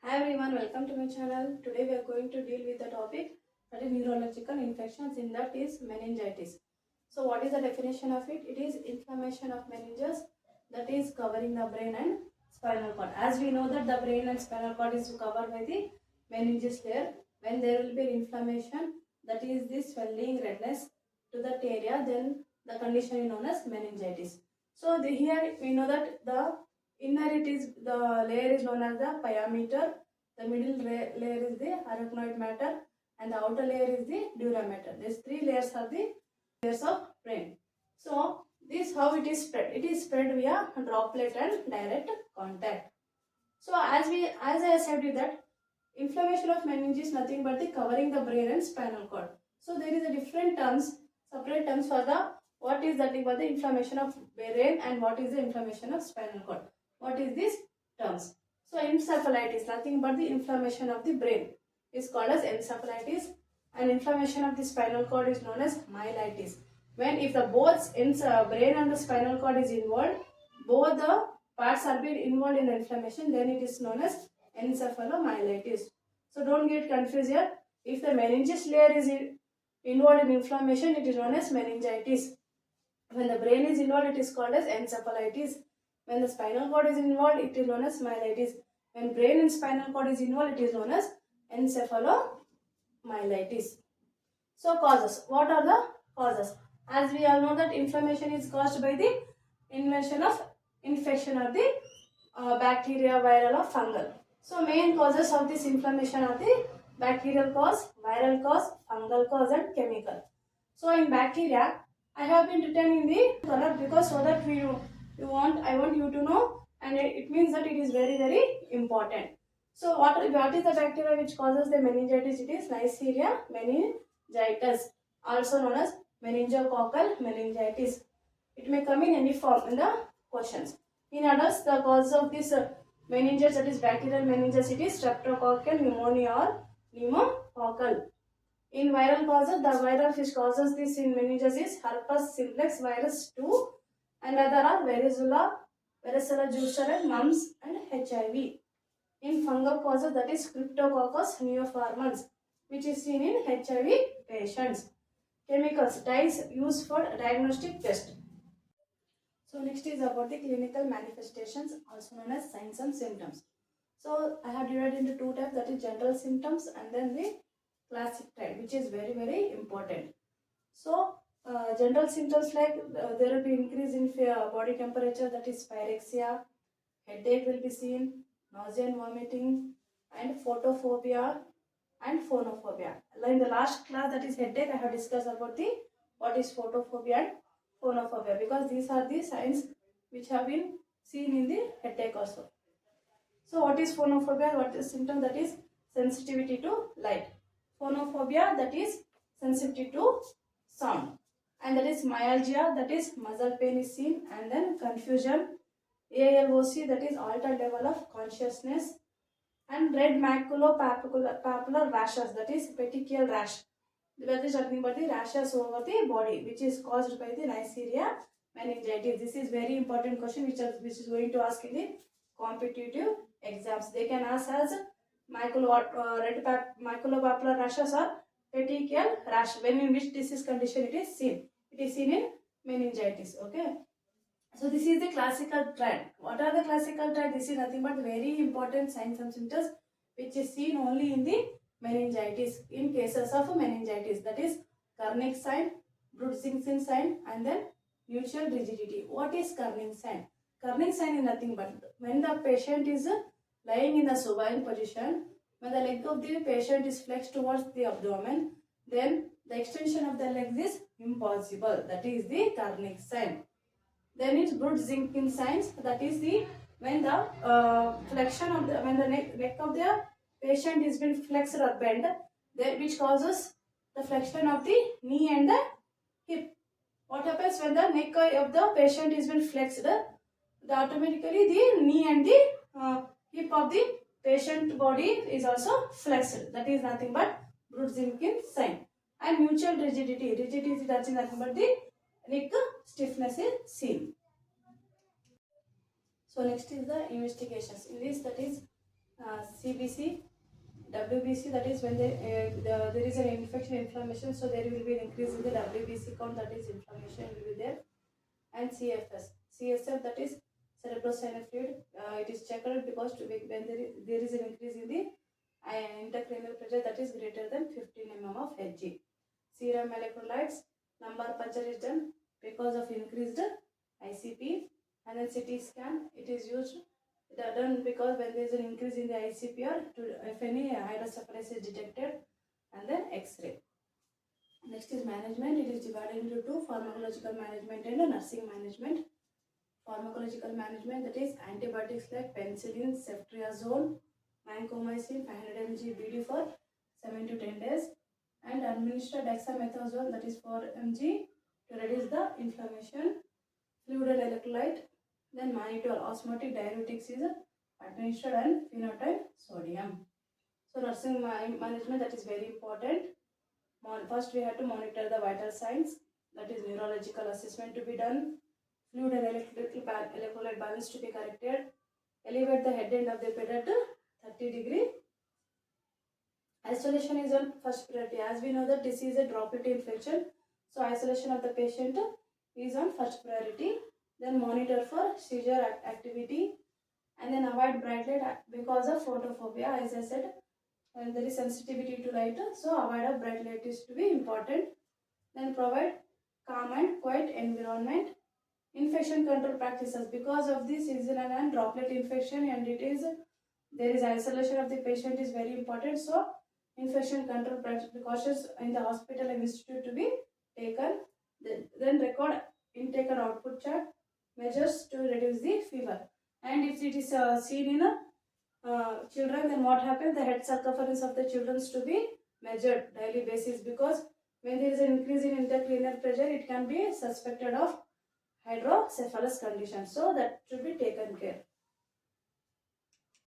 Hi everyone, welcome to my channel. Today we are going to deal with the topic that is neurological infections, in that is meningitis. So what is the definition of it? It is inflammation of meninges that is covering the brain and spinal cord. As we know that the brain and spinal cord is covered by the meninges layer. When there will be inflammation, that is the swelling, redness to that area, then the condition is known as meningitis. So here we know that the inner it is the layer is known as the pyometer, the middle layer is the arachnoid matter, and the outer layer is the dura mater. These three layers are the layers of brain. So this how it is spread. It is spread via droplet and direct contact. So as I said you that inflammation of meninges is nothing but the covering the brain and spinal cord. So there is a different terms, separate terms for the what is that for the inflammation of brain and what is the inflammation of spinal cord. What is this terms? So encephalitis, nothing but the inflammation of the brain is called as encephalitis, and inflammation of the spinal cord is known as myelitis. When if the both brain and the spinal cord is involved, both the parts are being involved in the inflammation, then it is known as encephalomyelitis. So don't get confused here. If the meninges layer is involved in inflammation, it is known as meningitis. When the brain is involved, it is called as encephalitis. When the spinal cord is involved, it is known as myelitis. When brain and spinal cord is involved, it is known as encephalomyelitis. So causes. What are the causes? As we all know that inflammation is caused by the infection of the bacteria, viral or fungal. So main causes of this inflammation are the bacterial cause, viral cause, fungal cause and chemical. So in bacteria, I have been written in the color because so that I want you to know, and it means that it is very important. So what is the bacteria which causes the meningitis? It is Neisseria meningitis, also known as meningococcal meningitis. It may come in any form in the questions. In adults, the cause of this meningitis, that is bacterial meningitis, it is streptococcal pneumonia or pneumococcal. In viral causes, the viral which causes this in meningitis is herpes simplex virus 2, and other are varicella zoster and mumps and HIV. In fungal causes, that is Cryptococcus neoformans, which is seen in HIV patients. Chemicals, dyes used for diagnostic test. So next is about the clinical manifestations, also known as signs and symptoms. So I have divided into two types, that is general symptoms and then the classic type, which is very important. So general symptoms like there will be increase in body temperature, that is pyrexia, headache will be seen, nausea and vomiting, and photophobia and phonophobia. In the last class, that is headache, I have discussed about the what is photophobia and phonophobia, because these are the signs which have been seen in the headache also. So what is phonophobia? What is symptom? That is sensitivity to light. Phonophobia, that is sensitivity to sound. And that is myalgia, that is muscle pain is seen, and then confusion. ALOC, that is altered level of consciousness, and red maculopapular rashes, that is petechial rash. That is nothing but the rashes over the body, which is caused by the Neisseria meningitis. This is very important question which is going to ask in the competitive exams. They can ask as maculopapular rashes or petechial rash. When in which disease condition it is seen? It is seen in meningitis. Okay. So this is the classical trend. What are the classical trend? This is nothing but very important signs and symptoms which is seen only in the meningitis. In cases of meningitis, that is Kernig sign, Brut-Zinksin sign, and then mutual rigidity. What is Kernig sign? Kernig sign is nothing but when the patient is lying in the supine position, when the leg of the patient is flexed towards the abdomen, then the extension of the legs is impossible. That is the Kernig sign. Then it's Brut-Zinksin signs. That is the when the flexion of the when the neck of the patient is been flexed or bent, which causes the flexion of the knee and the hip. What happens when the neck of the patient is been flexed? Automatically the knee and the hip of the patient body is also flexed. That is nothing but Brut-Zinksin sign. And mutual rigidity. Rigidity is nothing but the neck stiffness is seen. So next is the investigations. In this, that is CBC, WBC, that is when there is an infection inflammation, so there will be an increase in the WBC count, that is inflammation will be there. And CFS, CSF, that is cerebrospinal fluid, it is checked because when there is an increase in the intracranial pressure that is greater than 15 mm of Hg. Serum electrolytes, lumbar puncture is done because of increased ICP, and then CT scan, it is used done because when there is an increase in the ICPR to if any hydrocephalus is detected, and then X-ray. Next is management. It is divided into two: pharmacological management and nursing management. Pharmacological management, that is antibiotics like penicillin, ceftriaxone, vancomycin 500 mg BD for 7 to 10 days, and administer dexamethasone, that is 4 mg to reduce the inflammation. Fluid and electrolyte, then monitor osmotic diuretics is administered, and phenytoin sodium. So nursing management, that is very important. First we have to monitor the vital signs, that is neurological assessment to be done, fluid and electrolyte balance to be corrected, elevate the head end of the bed to 30 degree. Isolation is on first priority. As we know that this is a droplet infection, so isolation of the patient is on first priority. Then monitor for seizure activity, and then avoid bright light because of photophobia. As I said, when there is sensitivity to light, so avoid of bright light is to be important. Then provide calm and quiet environment. Infection control practices, because of this seasonal and droplet infection, and there is isolation of the patient is very important. So infection control precautions in the hospital and institute to be taken. Then record intake and output chart, measures to reduce the fever. And if it is seen in children, then what happens? The head circumference of the children to be measured daily basis, because when there is an increase in intracranial pressure, it can be suspected of hydrocephalus condition, so that should be taken care.